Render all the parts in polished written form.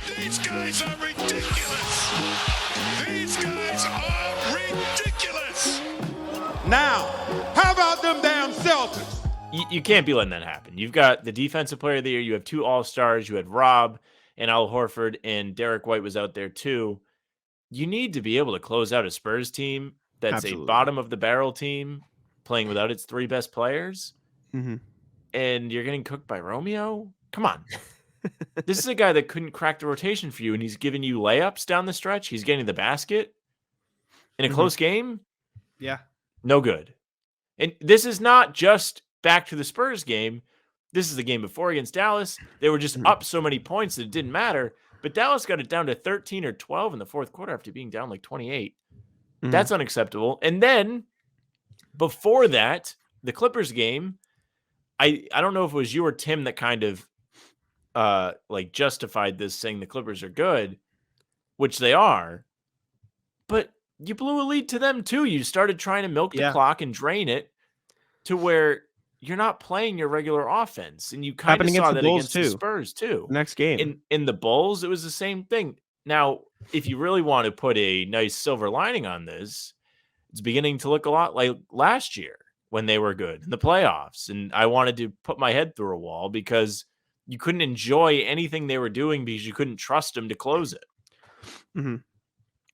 These guys are ridiculous. These guys are ridiculous. Now, how about them damn Celtics? You can't be letting that happen. You've got the defensive player of the year. You have 2 all-stars. You had Rob and Al Horford, and Derek White was out there too. You need to be able to close out a Spurs team that's Absolutely. a bottom-of-the-barrel team playing without its 3 best players, and you're getting cooked by Romeo? Come on. This is a guy that couldn't crack the rotation for you, and he's giving you layups down the stretch. He's getting the basket in a close game. Yeah. No good. And this is not just back to the Spurs game. This is the game before against Dallas. They were just up so many points that it didn't matter. But Dallas got it down to 13 or 12 in the fourth quarter after being down like 28. That's unacceptable. And then before that, the Clippers game, I don't know if it was you or Tim that kind of like justified this, saying the Clippers are good, which they are. But you blew a lead to them too. You started trying to milk the clock and drain it to where you're not playing your regular offense. And you kind of saw that against the Spurs too. Next game. In the Bulls, it was the same thing. Now, if you really want to put a nice silver lining on this, it's beginning to look a lot like last year when they were good in the playoffs. And I wanted to put my head through a wall because you couldn't enjoy anything they were doing because you couldn't trust them to close it.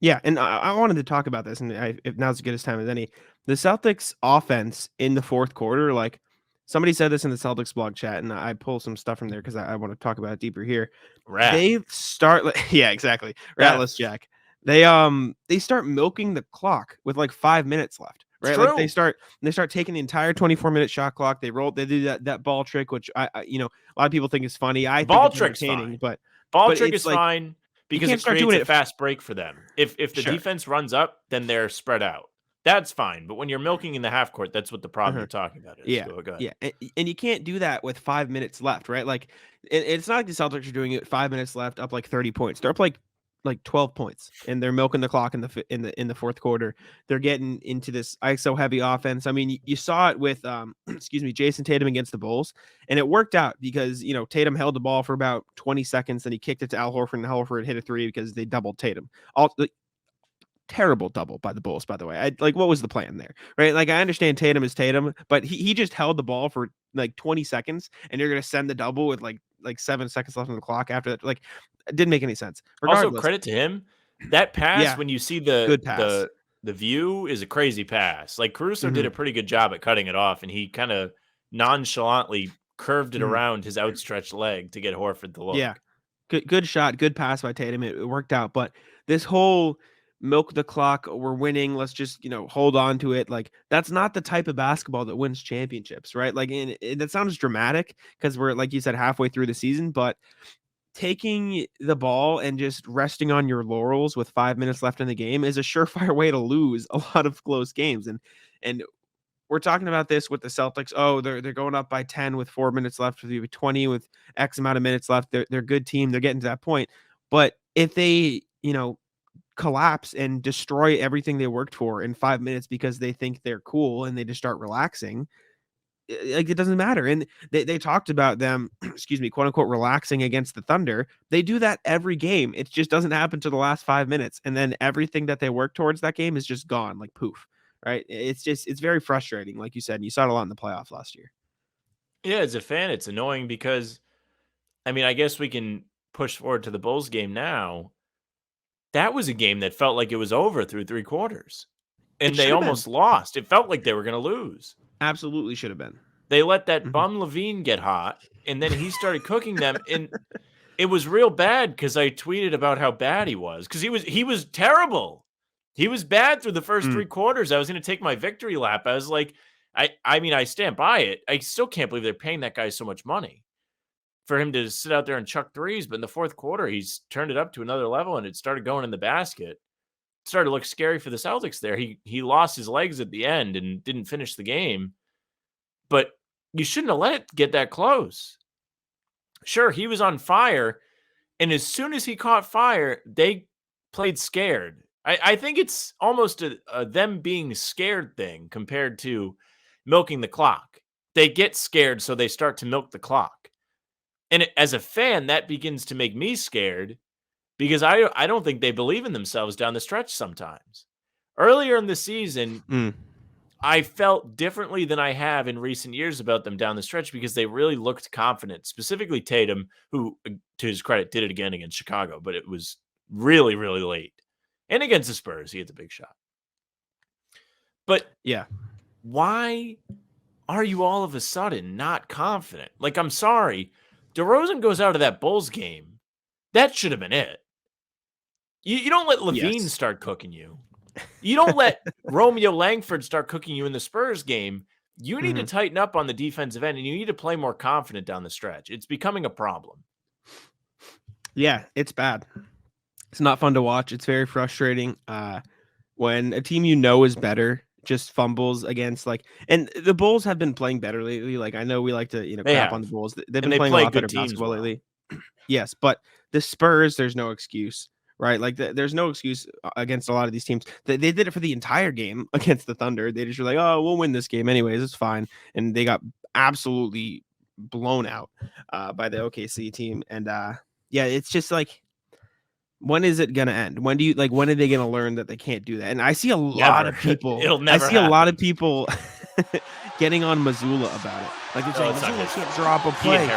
Yeah, and I wanted to talk about this, and if now's as good as time as any. The Celtics offense in the fourth quarter, like somebody said this in the Celtics blog chat, and I pull some stuff from there because I want to talk about it deeper here. They start, yeah, exactly, Ratless Jack. They start milking the clock with like 5 minutes left, right? Like they start taking the entire 24-minute shot clock. They do that ball trick, which a lot of people think is funny. I ball think trick's entertaining, fine. but ball trick is fine. Because it creates a fast break for them. If the defense runs up, then they're spread out. That's fine. But when you're milking in the half court, that's what the problem you're talking about is. Yeah, go ahead. Yeah, and you can't do that with 5 minutes left, right? Like it's not like the Celtics are doing it 5 minutes left, up like 30 points. They're up like 12 points, and they're milking the clock in the fourth quarter. They're getting into this ISO heavy offense. I mean, you saw it with Jason Tatum against the Bulls, and it worked out because Tatum held the ball for about 20 seconds, then he kicked it to Al Horford, and Al Horford hit a 3 because they doubled Tatum. Terrible double by the Bulls, by the way. What was the plan there, right? Like, I understand Tatum is Tatum, but he just held the ball for like 20 seconds, and you're gonna send the double with like 7 seconds left on the clock after that. Like, it didn't make any sense. Also, credit to him. That pass, when you see the view, is a crazy pass. Like, Caruso did a pretty good job at cutting it off, and he kind of nonchalantly curved it around his outstretched leg to get Horford to look. Yeah, good shot, good pass by Tatum. It worked out, but this whole milk the clock, we're winning, let's just hold on to it, like that's not the type of basketball that wins championships, right? Like, that sounds dramatic because we're, like you said, halfway through the season, but taking the ball and just resting on your laurels with 5 minutes left in the game is a surefire way to lose a lot of close games. And we're talking about this with the Celtics. Oh, they're going up by 10 with 4 minutes left, with 20 with X amount of minutes left. They're a good team. They're getting to that point. But if they, collapse and destroy everything they worked for in 5 minutes because they think they're cool and they just start relaxing, like, it doesn't matter. And they talked about them, quote unquote, relaxing against the Thunder. They do that every game. It just doesn't happen to the last 5 minutes. And then everything that they work towards that game is just gone, like poof. Right. It's very frustrating. Like you said, and you saw it a lot in the playoffs last year. Yeah, as a fan, it's annoying because, I mean, I guess we can push forward to the Bulls game now. That was a game that felt like it was over through 3 quarters. And they almost lost. It felt like they were going to lose. Absolutely should have been. They let that bum Levine get hot, and then he started cooking them. And it was real bad because I tweeted about how bad he was. Because he was terrible. He was bad through the first 3 quarters. I was going to take my victory lap. I was like, I mean, I stand by it. I still can't believe they're paying that guy so much money for him to sit out there and chuck threes. But in the fourth quarter, he's turned it up to another level, and it started going in the basket. It started to look scary for the Celtics there. He lost his legs at the end and didn't finish the game. But you shouldn't have let it get that close. Sure, he was on fire, and as soon as he caught fire, they played scared. I think it's almost a them being scared thing compared to milking the clock. They get scared, so they start to milk the clock. And as a fan, that begins to make me scared because I don't think they believe in themselves down the stretch sometimes. Earlier in the season, I felt differently than I have in recent years about them down the stretch because they really looked confident, specifically Tatum, who, to his credit, did it again against Chicago, but it was really, really late. And against the Spurs, he hit the big shot. But yeah, why are you all of a sudden not confident? Like, I'm sorry, DeRozan goes out of that Bulls game. That should have been it. You don't let Levine start cooking you. You don't let Romeo Langford start cooking you in the Spurs game. You need to tighten up on the defensive end, and you need to play more confident down the stretch. It's becoming a problem. Yeah, it's bad. It's not fun to watch. It's very frustrating when a team you know is better just fumbles against and the Bulls have been playing better lately. Like, I know we like to crap on the Bulls. They've been playing a lot better basketball lately. Yes, but the Spurs, there's no excuse. Right, like there's no excuse against a lot of these teams. They did it for the entire game against the Thunder. They just were like, "Oh, we'll win this game anyways. It's fine," and they got absolutely blown out by the OKC team. And yeah, it's just like, when is it gonna end? When when are they gonna learn that they can't do that? And I see a lot of people. A lot of people getting on Mazzulla about it. Like, they're saying Mazzulla can't drop a play.